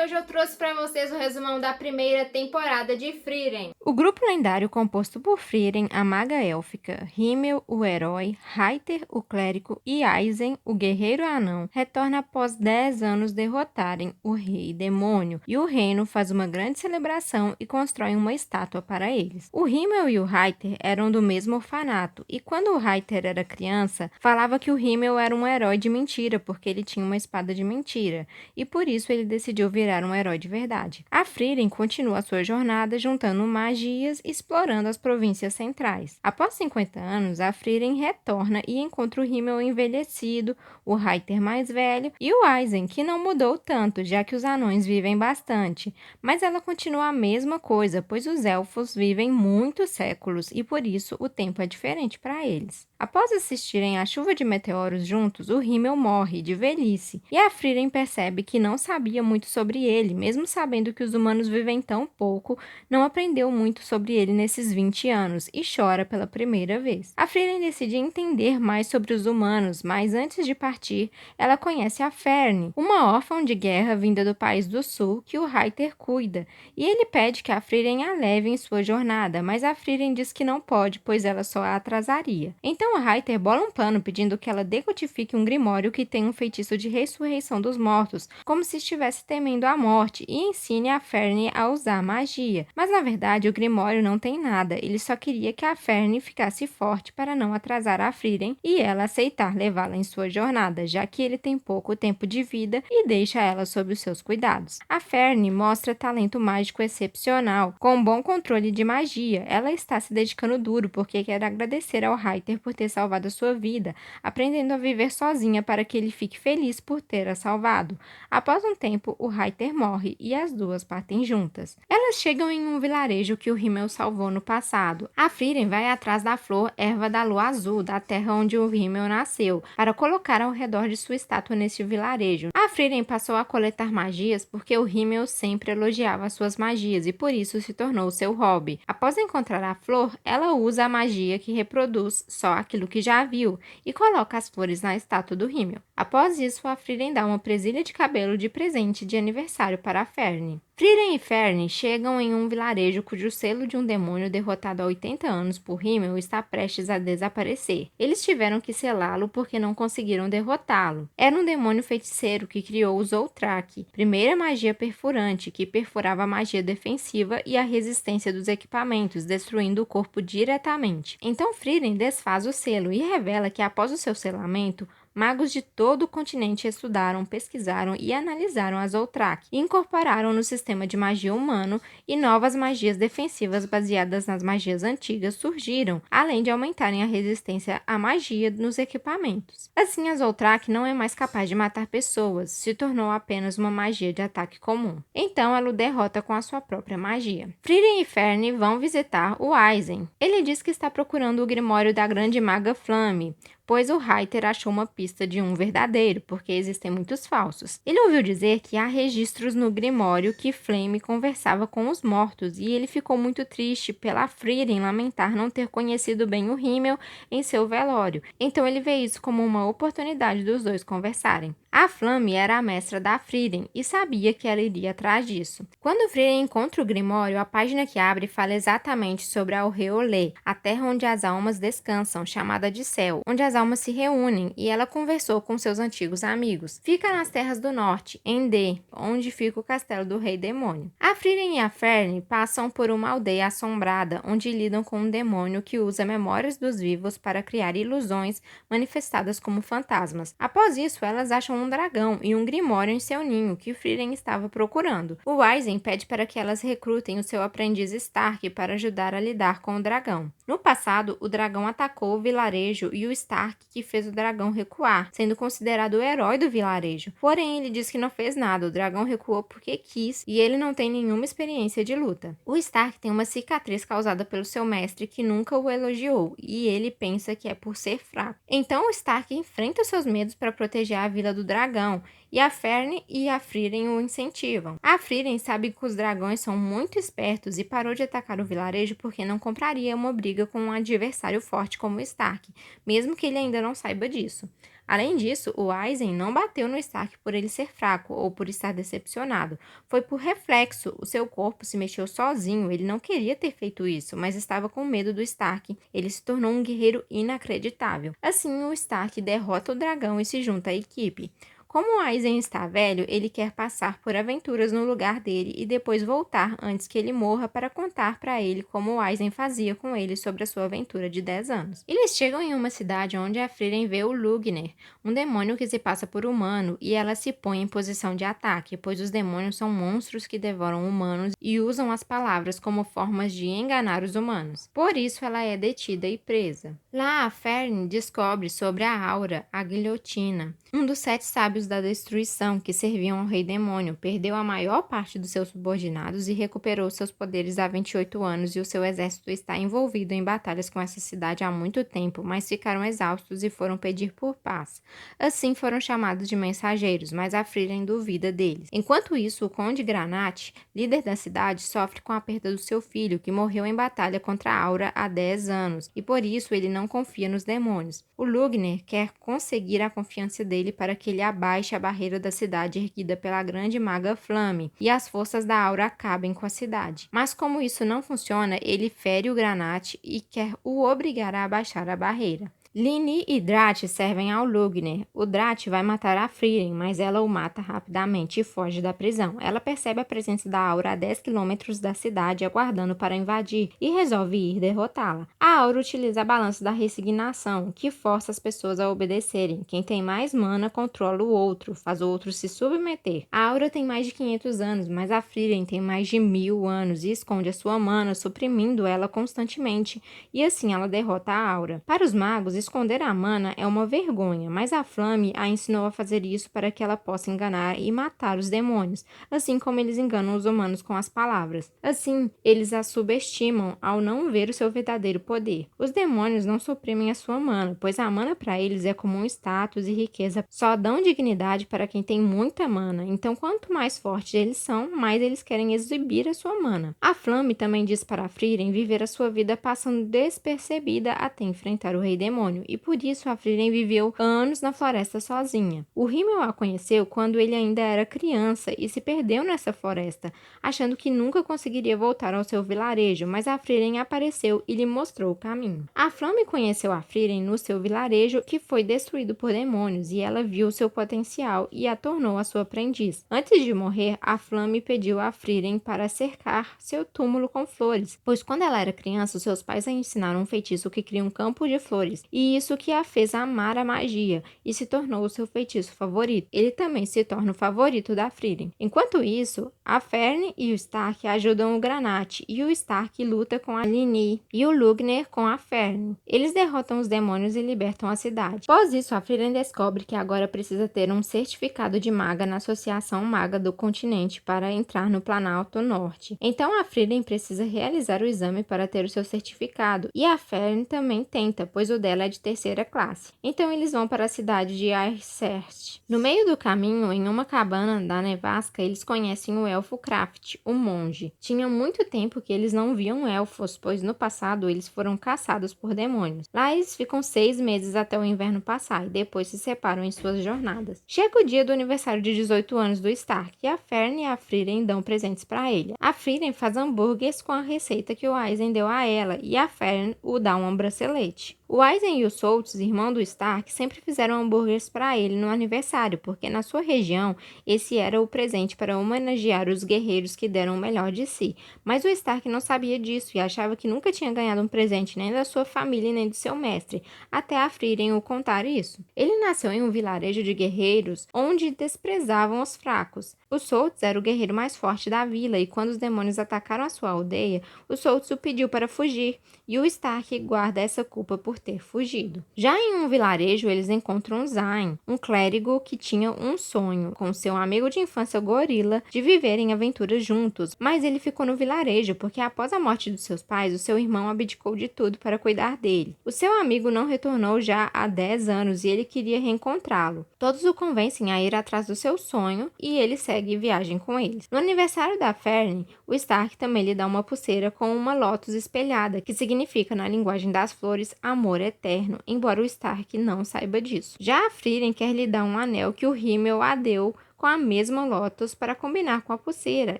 hoje eu trouxe para vocês o resumão da primeira temporada de Frieren. O grupo lendário composto por Frieren, a maga élfica, Himmel, o herói, Reiter, o clérigo e Aizen, o guerreiro anão, retorna após 10 anos derrotarem o rei demônio, e o reino faz uma grande celebração e constrói uma estátua para eles. O Himmel e o Reiter eram do mesmo orfanato, e quando o Reiter era criança, falava que o Himmel era um herói de mentira porque ele tinha uma espada de mentira, e por isso ele decidiu virar um herói de verdade. A Frieren continua a sua jornada juntando magias e explorando as províncias centrais. Após 50 anos, a Frieren retorna e encontra o Himmel envelhecido, o Reiter mais velho e o Aizen, que não mudou tanto, já que os anões vivem bastante. Mas ela continua a mesma coisa, pois os elfos vivem muitos séculos e por isso o tempo é diferente para eles. Após assistirem à chuva de meteoros juntos, o Himmel morre de velhice e a Frieren percebe que não sabia muito sobre ele, mesmo sabendo que os humanos vivem tão pouco, não aprendeu muito sobre ele nesses 20 anos e chora pela primeira vez. A Frieren decide entender mais sobre os humanos, mas antes de partir, ela conhece a Ferne, uma órfã de guerra vinda do país do sul que o Reiter cuida, e ele pede que a Frieren a leve em sua jornada, mas a Frieren diz que não pode, pois ela só a atrasaria. Então a Reiter bola um plano pedindo que ela decodifique um grimório que tem um feitiço de ressurreição dos mortos, como se estivesse temendo a morte, e ensine a Ferne a usar magia. Mas na verdade o grimório não tem nada, ele só queria que a Ferne ficasse forte para não atrasar a Frieren e ela aceitar levá-la em sua jornada, já que ele tem pouco tempo de vida e deixa ela sob os seus cuidados. A Ferne mostra talento mágico excepcional, com bom controle de magia. Ela está se dedicando duro porque quer agradecer ao Reiter por ter salvado a sua vida, aprendendo a viver sozinha para que ele fique feliz por ter a salvado. Após um tempo, o Reiter morre e as duas partem juntas. Elas chegam em um vilarejo que o Himmel salvou no passado. A Frieren vai atrás da flor erva da lua azul, da terra onde o Himmel nasceu, para colocar ao redor de sua estátua neste vilarejo. A Frieren passou a coletar magias porque o Himmel sempre elogiava suas magias e por isso se tornou seu hobby. Após encontrar a flor, ela usa a magia que reproduz só aquilo que já viu e coloca as flores na estátua do Himmel. Após isso, a Frieren dá uma presilha de cabelo de presente de aniversário para a Ferne. Frieren e Ferne chegam em um vilarejo cujo selo de um demônio derrotado há 80 anos por Himmel está prestes a desaparecer. Eles tiveram que selá-lo porque não conseguiram derrotá-lo. Era um demônio feiticeiro que criou o Zoltrak, primeira magia perfurante que perfurava a magia defensiva e a resistência dos equipamentos, destruindo o corpo diretamente. Então Frieren desfaz o selo e revela que após o seu selamento, magos de todo o continente estudaram, pesquisaram e analisaram a Zoltrak e incorporaram no sistema de magia humano e novas magias defensivas baseadas nas magias antigas surgiram, além de aumentarem a resistência à magia nos equipamentos. Assim, a Zoltrak não é mais capaz de matar pessoas, se tornou apenas uma magia de ataque comum. Então, ela o derrota com a sua própria magia. Frieren e Ferne vão visitar o Aizen. Ele diz que está procurando o grimório da grande maga Flamme, pois o Reiter achou uma pista de um verdadeiro, porque existem muitos falsos. Ele ouviu dizer que há registros no Grimório que Flame conversava com os mortos, e ele ficou muito triste pela Frieren lamentar não ter conhecido bem o Himmel em seu velório. Então ele vê isso como uma oportunidade dos dois conversarem. A Flamme era a mestra da Frieren e sabia que ela iria atrás disso. Quando Frieren encontra o Grimório, a página que abre fala exatamente sobre a Aureolê, a terra onde as almas descansam, chamada de Céu, onde as almas se reúnem, e ela conversou com seus antigos amigos. Fica nas terras do norte, em D, onde fica o castelo do rei demônio. A Frieren e a Ferne passam por uma aldeia assombrada, onde lidam com um demônio que usa memórias dos vivos para criar ilusões manifestadas como fantasmas. Após isso, elas acham um dragão e um grimório em seu ninho que Frieren estava procurando. O Aizen pede para que elas recrutem o seu aprendiz Stark para ajudar a lidar com o dragão. No passado, o dragão atacou o vilarejo e o Stark que fez o dragão recuar, sendo considerado o herói do vilarejo. Porém, ele diz que não fez nada, o dragão recuou porque quis e ele não tem nenhuma experiência de luta. O Stark tem uma cicatriz causada pelo seu mestre que nunca o elogiou e ele pensa que é por ser fraco. Então o Stark enfrenta os seus medos para proteger a vila do dragão e a Fern e a Frieren o incentivam. A Frieren sabe que os dragões são muito espertos e parou de atacar o vilarejo porque não compraria uma briga com um adversário forte como o Stark, mesmo que ele ainda não saiba disso. Além disso, o Aizen não bateu no Stark por ele ser fraco ou por estar decepcionado. Foi por reflexo, o seu corpo se mexeu sozinho, ele não queria ter feito isso, mas estava com medo do Stark. Ele se tornou um guerreiro inacreditável. Assim, o Stark derrota o dragão e se junta à equipe. Como o Aizen está velho, ele quer passar por aventuras no lugar dele e depois voltar antes que ele morra para contar para ele como o Aizen fazia com ele sobre a sua aventura de 10 anos. Eles chegam em uma cidade onde a Frieren vê o Lugner, um demônio que se passa por humano, e ela se põe em posição de ataque, pois os demônios são monstros que devoram humanos e usam as palavras como formas de enganar os humanos. Por isso ela é detida e presa. Lá, a Fern descobre sobre a Aura, a guilhotina, um dos 7 sábios da destruição que serviam ao rei demônio, perdeu a maior parte dos seus subordinados e recuperou seus poderes há 28 anos, e o seu exército está envolvido em batalhas com essa cidade há muito tempo, mas ficaram exaustos e foram pedir por paz. Assim foram chamados de mensageiros, mas a Frieren duvida deles. Enquanto isso, o Conde Granate, líder da cidade, sofre com a perda do seu filho, que morreu em batalha contra a Aura há 10 anos, e por isso ele não confia nos demônios. O Lugner quer conseguir a confiança dele para que ele abaixe a barreira da cidade erguida pela grande maga Flame e as forças da Aura acabem com a cidade. Mas como isso não funciona, ele fere o Granate e quer o obrigar a abaixar a barreira. Lini e Drat servem ao Lugner. O Drat vai matar a Frieren, mas ela o mata rapidamente e foge da prisão. Ela percebe a presença da Aura a 10 quilômetros da cidade, aguardando para invadir, e resolve ir derrotá-la. A Aura utiliza a balança da resignação, que força as pessoas a obedecerem. Quem tem mais mana controla o outro, faz o outro se submeter. A Aura tem mais de 500 anos, mas a Frieren tem mais de 1000 anos e esconde a sua mana, suprimindo ela constantemente, e assim ela derrota a Aura. Para os magos, esconder a mana é uma vergonha, mas a Flame a ensinou a fazer isso para que ela possa enganar e matar os demônios, assim como eles enganam os humanos com as palavras. Assim, eles a subestimam ao não ver o seu verdadeiro poder. Os demônios não suprimem a sua mana, pois a mana para eles é como um status e riqueza, só dão dignidade para quem tem muita mana. Então, quanto mais fortes eles são, mais eles querem exibir a sua mana. A Flame também diz para a Frieren viver a sua vida passando despercebida até enfrentar o Rei Demônio, e por isso a Frieren viveu anos na floresta sozinha. O Himmel a conheceu quando ele ainda era criança e se perdeu nessa floresta, achando que nunca conseguiria voltar ao seu vilarejo, mas a Frieren apareceu e lhe mostrou o caminho. A Flame conheceu a Frieren no seu vilarejo, que foi destruído por demônios, e ela viu seu potencial e a tornou a sua aprendiz. Antes de morrer, a Flame pediu a Frieren para cercar seu túmulo com flores, pois quando ela era criança, seus pais a ensinaram um feitiço que cria um campo de flores, e isso que a fez amar a magia e se tornou o seu feitiço favorito. Ele também se torna o favorito da Frieren. Enquanto isso, a Fern e o Stark ajudam o Granate, e o Stark luta com a Lini e o Lugner com a Fern. Eles derrotam os demônios e libertam a cidade. Após isso, a Frieren descobre que agora precisa ter um certificado de maga na Associação Maga do Continente para entrar no Planalto Norte. Então a Frieren precisa realizar o exame para ter o seu certificado, e a Fern também tenta, pois o dela é de terceira classe. Então eles vão para a cidade de Aercerst. No meio do caminho, em uma cabana da nevasca, eles conhecem o elfo Kraft, o monge. Tinha muito tempo que eles não viam elfos, pois no passado eles foram caçados por demônios. Lá eles ficam 6 meses até o inverno passar e depois se separam em suas jornadas. Chega o dia do aniversário de 18 anos do Stark e a Fern e a Frieren dão presentes para ele. A Frieren faz hambúrgueres com a receita que o Aizen deu a ela e a Fern o dá um bracelete. O Aizen e o Soltz, irmão do Stark, sempre fizeram hambúrgueres para ele no aniversário, porque na sua região esse era o presente para homenagear os guerreiros que deram o melhor de si. Mas o Stark não sabia disso e achava que nunca tinha ganhado um presente nem da sua família nem do seu mestre, até a Frieren o contar isso. Ele nasceu em um vilarejo de guerreiros onde desprezavam os fracos. O Soltz era o guerreiro mais forte da vila e quando os demônios atacaram a sua aldeia, o Soltz o pediu para fugir e o Stark guarda essa culpa por por ter fugido. Já em um vilarejo, eles encontram Zayn, um clérigo que tinha um sonho, com seu amigo de infância gorila, de viverem aventuras juntos, mas ele ficou no vilarejo porque após a morte dos seus pais, o seu irmão abdicou de tudo para cuidar dele. O seu amigo não retornou já há 10 anos e ele queria reencontrá-lo. Todos o convencem a ir atrás do seu sonho e ele segue viagem com eles. No aniversário da Fern, o Stark também lhe dá uma pulseira com uma lótus espelhada, que significa na linguagem das flores amor eterno, embora o Stark não saiba disso. Já a Frieren quer lhe dar um anel que o Himmel a deu com a mesma lótus para combinar com a pulseira,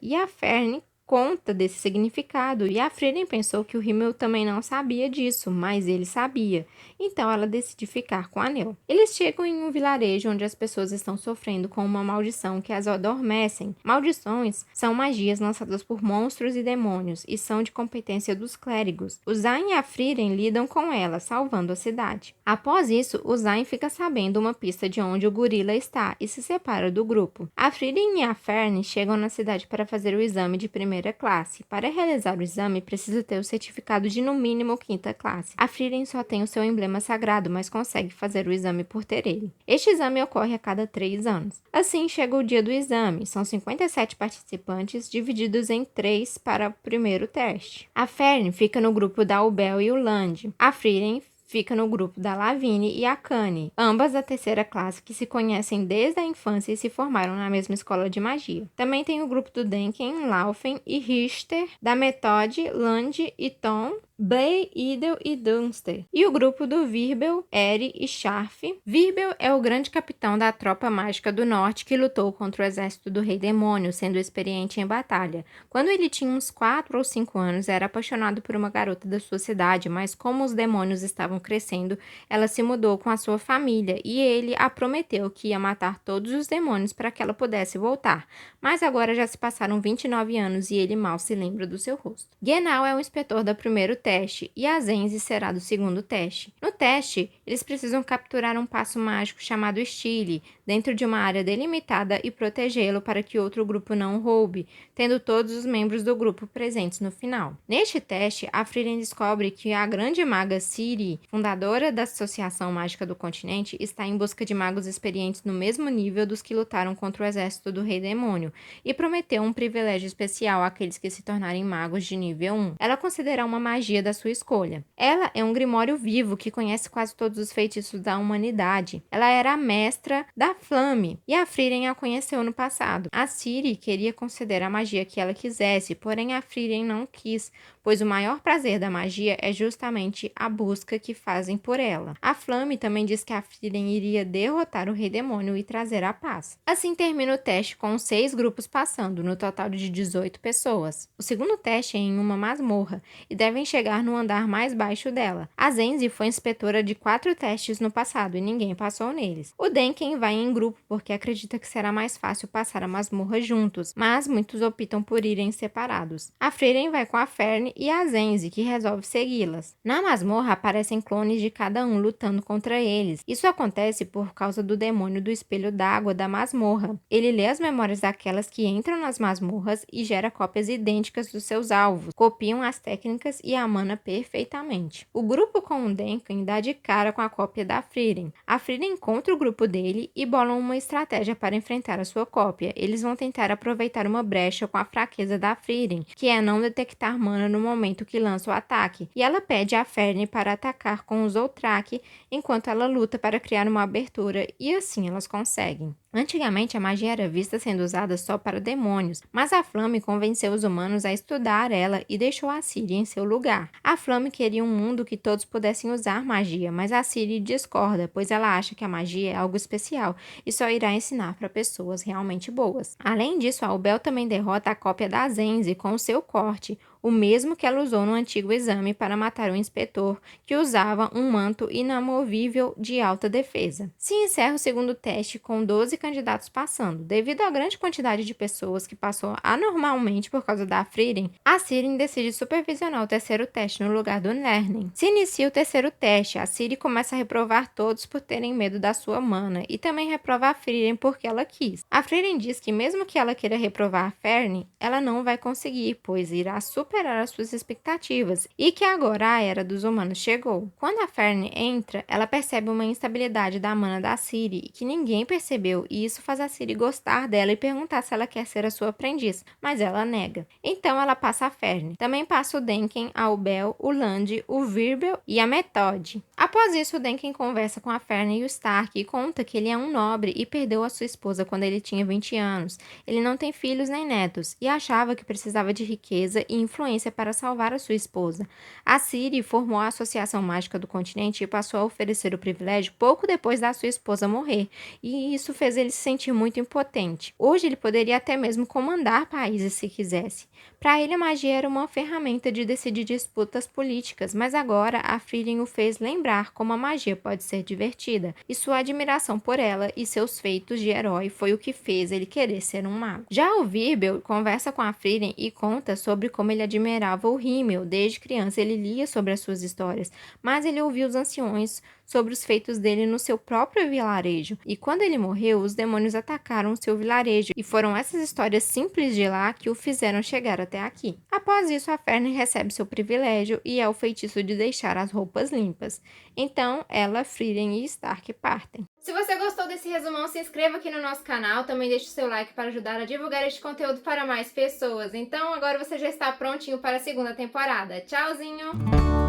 e a Fern conta desse significado, e a Frieren pensou que o Himmel também não sabia disso, mas ele sabia. Então ela decide ficar com o anel. Eles chegam em um vilarejo onde as pessoas estão sofrendo com uma maldição que as adormecem. Maldições são magias lançadas por monstros e demônios e são de competência dos clérigos. O Zayn e a Frieren lidam com ela, salvando a cidade. Após isso, o Zayn fica sabendo uma pista de onde o gorila está e se separa do grupo. A Frieren e a Fern chegam na cidade para fazer o exame de primeira classe. Para realizar o exame, precisa ter o certificado de no mínimo quinta classe. A Frieren só tem o seu emblema sagrado, mas consegue fazer o exame por ter ele. Este exame ocorre a cada 3 anos. Assim, chega o dia do exame. São 57 participantes, divididos em 3 para o primeiro teste. A Fern fica no grupo da Ubel e o Land. A Frieren fica no grupo da Lavigne e a Kanye, ambas da terceira classe que se conhecem desde a infância e se formaram na mesma escola de magia. Também tem o grupo do Denken, Laufen e Richter, da Methode, Land e Tom, Blay, Idel e Dunster. E o grupo do Wirbel, Eri e Scharf. Wirbel é o grande capitão da tropa mágica do norte que lutou contra o exército do Rei Demônio, sendo experiente em batalha. Quando ele tinha uns 4 ou 5 anos, era apaixonado por uma garota da sua cidade, mas como os demônios estavam crescendo, ela se mudou com a sua família e ele a prometeu que ia matar todos os demônios para que ela pudesse voltar. Mas agora já se passaram 29 anos e ele mal se lembra do seu rosto. Genau é o inspetor do primeiro teste e a Zenzi será do segundo teste. No teste, eles precisam capturar um passo mágico chamado Stile dentro de uma área delimitada e protegê-lo para que outro grupo não o roube, tendo todos os membros do grupo presentes no final. Neste teste, a Frieren descobre que a grande maga Ciri, fundadora da Associação Mágica do Continente, está em busca de magos experientes no mesmo nível dos que lutaram contra o exército do Rei Demônio e prometeu um privilégio especial àqueles que se tornarem magos de nível 1. Ela considera uma magia da sua escolha. Ela é um grimório vivo que conhece quase todos os feitiços da humanidade. Ela era a mestra da Flame e a Frieren a conheceu no passado. A Ciri queria conceder a magia que ela quisesse, porém a Frieren não quis, pois o maior prazer da magia é justamente a busca que fazem por ela. A Flame também diz que a Frieren iria derrotar o Rei Demônio e trazer a paz. Assim termina o teste com 6 grupos passando, no total de 18 pessoas. O segundo teste é em uma masmorra e devem chegar no andar mais baixo dela. A Zenzi foi inspetora de 4 testes no passado e ninguém passou neles. O Denken vai em grupo porque acredita que será mais fácil passar a masmorra juntos, mas muitos optam por irem separados. A Frieren vai com a Fern e a Zenzi, que resolve segui-las. Na masmorra aparecem clones de cada um lutando contra eles. Isso acontece por causa do demônio do espelho d'água da masmorra. Ele lê as memórias daquelas que entram nas masmorras e gera cópias idênticas dos seus alvos, copiam as técnicas e a mana perfeitamente. O grupo com o Denken dá de cara com a cópia da Frieren. A Frieren encontra o grupo dele e bolam uma estratégia para enfrentar a sua cópia. Eles vão tentar aproveitar uma brecha com a fraqueza da Frieren, que é não detectar mana no momento que lança o ataque, e ela pede a Fern para atacar com o Zoltrak enquanto ela luta para criar uma abertura, e assim elas conseguem. Antigamente, a magia era vista sendo usada só para demônios, mas a Flame convenceu os humanos a estudar ela e deixou a Ciri em seu lugar. A Flame queria um mundo que todos pudessem usar magia, mas a Ciri discorda, pois ela acha que a magia é algo especial e só irá ensinar para pessoas realmente boas. Além disso, a Ubel também derrota a cópia da Zenzi com o seu corte, o mesmo que ela usou no antigo exame para matar o inspetor, que usava um manto inamovível de alta defesa. Se encerra o segundo teste com 12 candidatos passando. Devido à grande quantidade de pessoas que passou anormalmente por causa da Frieren, a Ciri decide supervisionar o terceiro teste no lugar do Lernen. Se inicia o terceiro teste, a Ciri começa a reprovar todos por terem medo da sua mana e também reprova a Frieren porque ela quis. A Frieren diz que mesmo que ela queira reprovar a Fern, ela não vai conseguir, pois irá supervisionar superar as suas expectativas e que agora a era dos humanos chegou. Quando a Fern entra, ela percebe uma instabilidade da mana da Ciri que ninguém percebeu, e isso faz a Ciri gostar dela e perguntar se ela quer ser a sua aprendiz, mas ela nega. Então ela passa a Fern. Também passa o Denken, a Ubel, o Land, o Virbel e a Methode. Após isso, o Denken conversa com a Fern e o Stark e conta que ele é um nobre e perdeu a sua esposa quando ele tinha 20 anos. Ele não tem filhos nem netos e achava que precisava de riqueza e influência para salvar a sua esposa. A Ciri formou a Associação Mágica do Continente e passou a oferecer o privilégio pouco depois da sua esposa morrer, e isso fez ele se sentir muito impotente. Hoje ele poderia até mesmo comandar países se quisesse. Para ele, a magia era uma ferramenta de decidir disputas políticas, mas agora a Frieren o fez lembrar como a magia pode ser divertida, e sua admiração por ela e seus feitos de herói foi o que fez ele querer ser um mago. Já o Virbel conversa com a Frieren e conta sobre como ele admirava o Himmel. Desde criança ele lia sobre as suas histórias, mas ele ouviu os anciões sobre os feitos dele no seu próprio vilarejo, e quando ele morreu, os demônios atacaram o seu vilarejo, e foram essas histórias simples de lá que o fizeram chegar até aqui. Após isso, a Fern recebe seu privilégio e é o feitiço de deixar as roupas limpas. Então, ela, Frieren e Stark partem. Se você gostou desse resumão, se inscreva aqui no nosso canal, também deixe o seu like para ajudar a divulgar este conteúdo para mais pessoas. Então, agora você já está prontinho para a segunda temporada. Tchauzinho!